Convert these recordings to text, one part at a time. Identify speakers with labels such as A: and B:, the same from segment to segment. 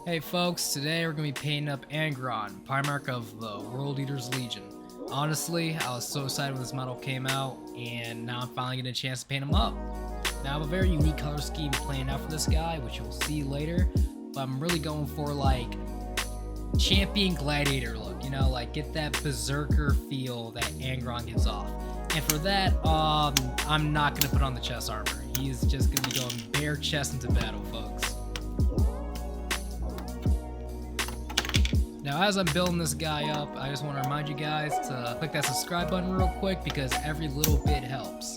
A: Hey folks, today we're going to be painting up Angron, Primarch of the World Eaters Legion. Honestly, I was so excited when this model came out, and now I'm finally getting a chance to paint him up. Now I have a very unique color scheme planned out for this guy, which you'll see later, but I'm really going for like champion gladiator look, you know, like get that berserker feel that Angron gives off. And for that, I'm not going to put on the chest armor. He's just going to be going bare chest into battle, folks. Now, as I'm building this guy up, I just want to remind you guys to click that subscribe button real quick because every little bit helps.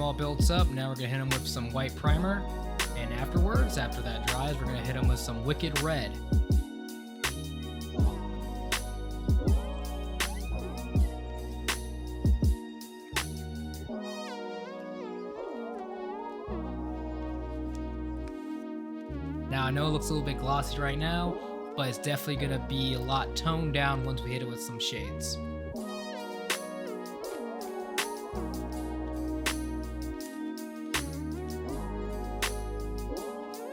A: All builds up. Now we're gonna hit him with some white primer, and afterwards, after that dries, we're gonna hit him with some wicked red. Now I know it looks a little bit glossy right now, but it's definitely gonna be a lot toned down once we hit it with some shades.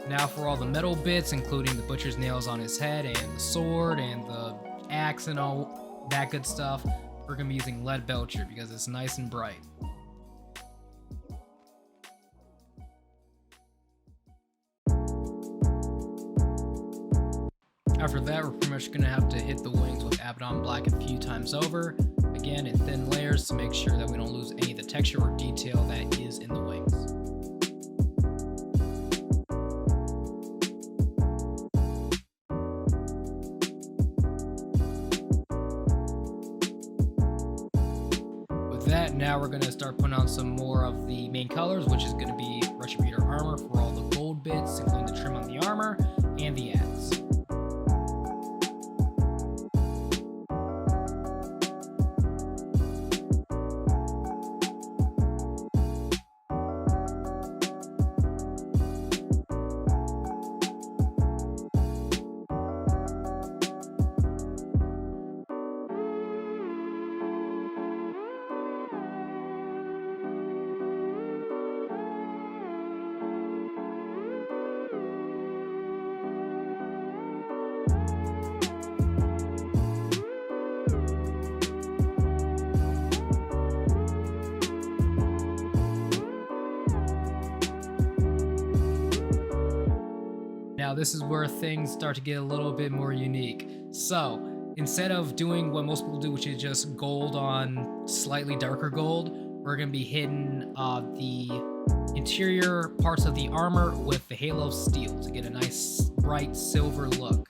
A: Now for all the metal bits, including the butcher's nails on his head and the sword and the axe and all that good stuff, we're going to be using lead belcher because it's nice and bright. After that, we're pretty much going to have to hit the wings with Abaddon Black a few times over, again in thin layers to make sure that we don't lose any of the texture or detail that is in the wings. That, now we're going to start putting on some more of the main colors, which is going to be Retributor armor for all the gold bits, including the trim on the armor and the axe. Now this is where things start to get a little bit more unique. So instead of doing what most people do, which is just gold on slightly darker gold, we're going to be hitting the interior parts of the armor with the halo of steel to get a nice bright silver look.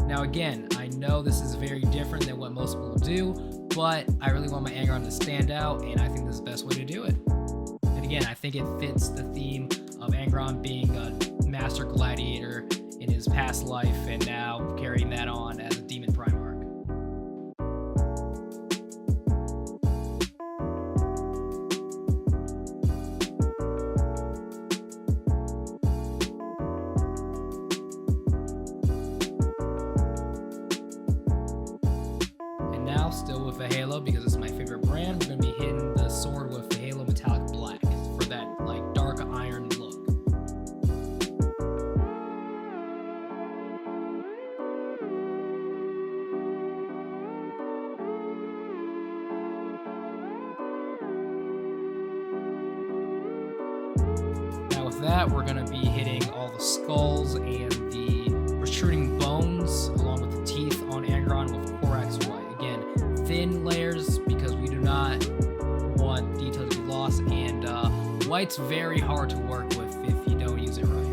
A: Now again, I know this is very different than what most people do, but I really want my Angron to stand out, and I think this is the best way to do it. And again, I think it fits the theme of Angron being a master gladiator in his past life and now carrying that on as a demon Primarch. And now, still with a halo, because it's my favorite brand, we're going to be hitting the sword with the halo metallic black for that like dark iron look. with that, we're going to be hitting all the skulls and the protruding bones, along with the teeth on Angron with Xurex white. Again, thin layers because we do not want detail to be lost, and white's very hard to work with if you don't use it right.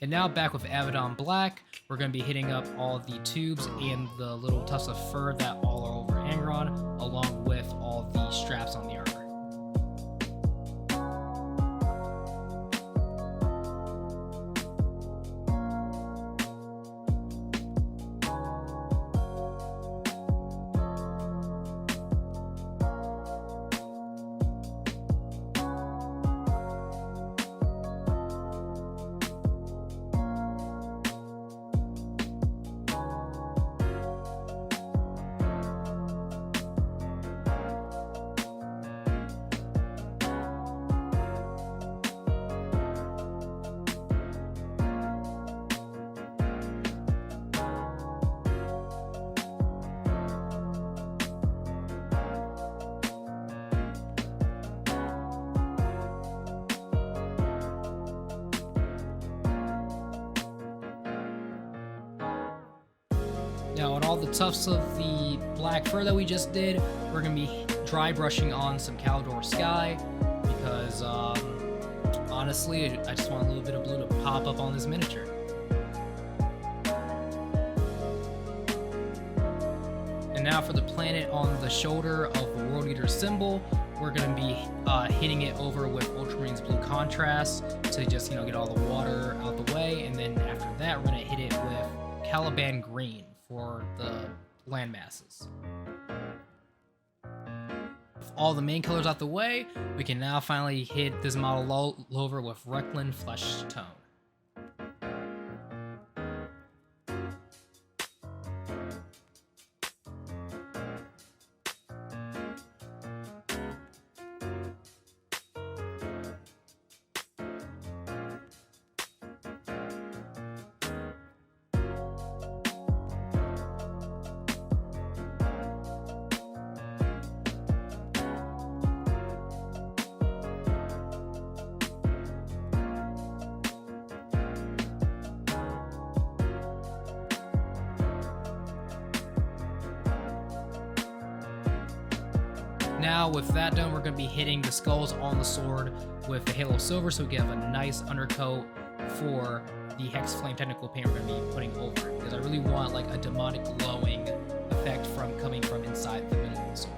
A: And now back with Abaddon Black, we're going to be hitting up all the tubes and the little tufts of fur that all are over Angron, along with all the straps on the armor. Now, on all the tufts of the black fur that we just did, we're going to be dry brushing on some Calidor Sky because, honestly, I just want a little bit of blue to pop up on this miniature. And now for the planet on the shoulder of the World Eater symbol, we're going to be hitting it over with Ultramarine's blue contrast to just, get all the water out the way. And then after that, we're going to hit it with Caliban green for the land masses. With all the main colors out the way, we can now finally hit this model all over with Recklin Flesh Tone. Now with that done, we're going to be hitting the skulls on the sword with the Halo Silver so we can have a nice undercoat for the Hex Flame technical paint we're going to be putting over it, because I really want like a demonic glowing effect coming from inside the middle of the sword.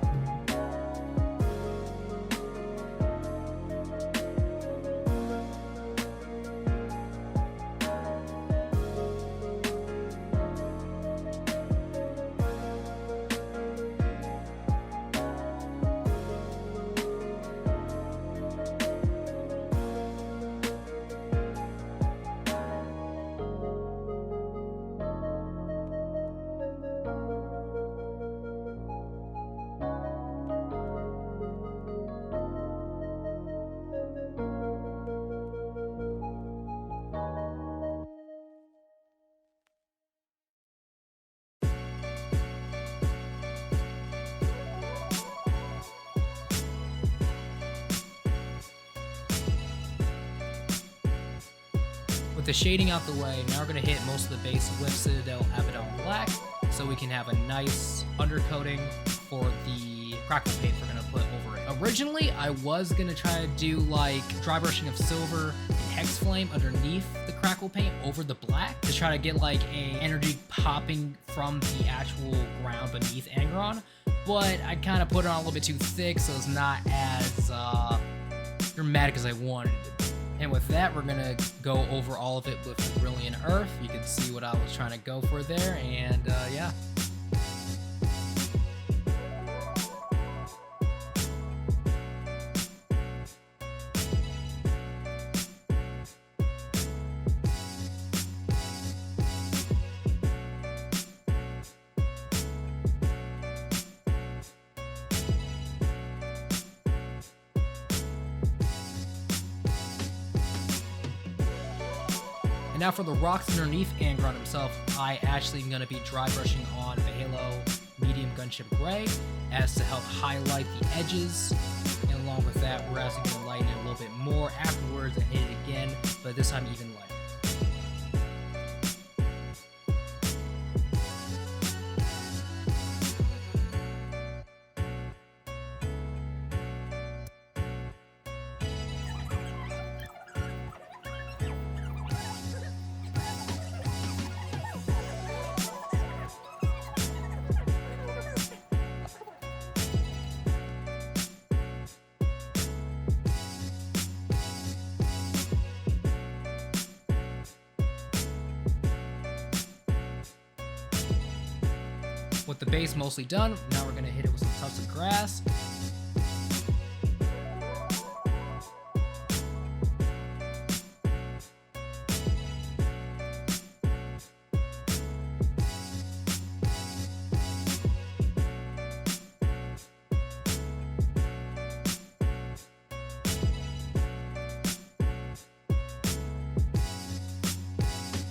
A: With the shading out the way, now we're going to hit most of the base with Citadel Abaddon Black so we can have a nice undercoating for the crackle paint we're going to put over it. Originally, I was going to try to do like dry brushing of silver and Hex Flame underneath the crackle paint over the black to try to get like a energy popping from the actual ground beneath Angron, but I kind of put it on a little bit too thick so it's not as dramatic as I wanted it to be. And with that, we're gonna go over all of it with Brilliant Earth. You can see what I was trying to go for there, and yeah. And now for the rocks underneath Angron himself, I actually am going to be dry brushing on Halo Medium Gunship Gray as to help highlight the edges. And along with that, we're actually going to lighten it a little bit more afterwards and hit it again, but this time even lighter. With the base mostly done, now we're going to hit it with some tufts of grass.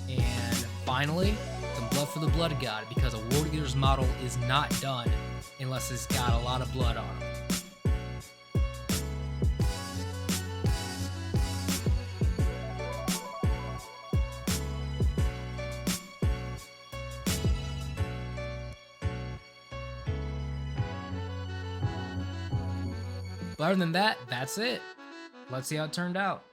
A: And finally, blood for the blood god, because a World Eater's model is not done unless it's got a lot of blood on him. But other than that, that's it. Let's see how it turned out.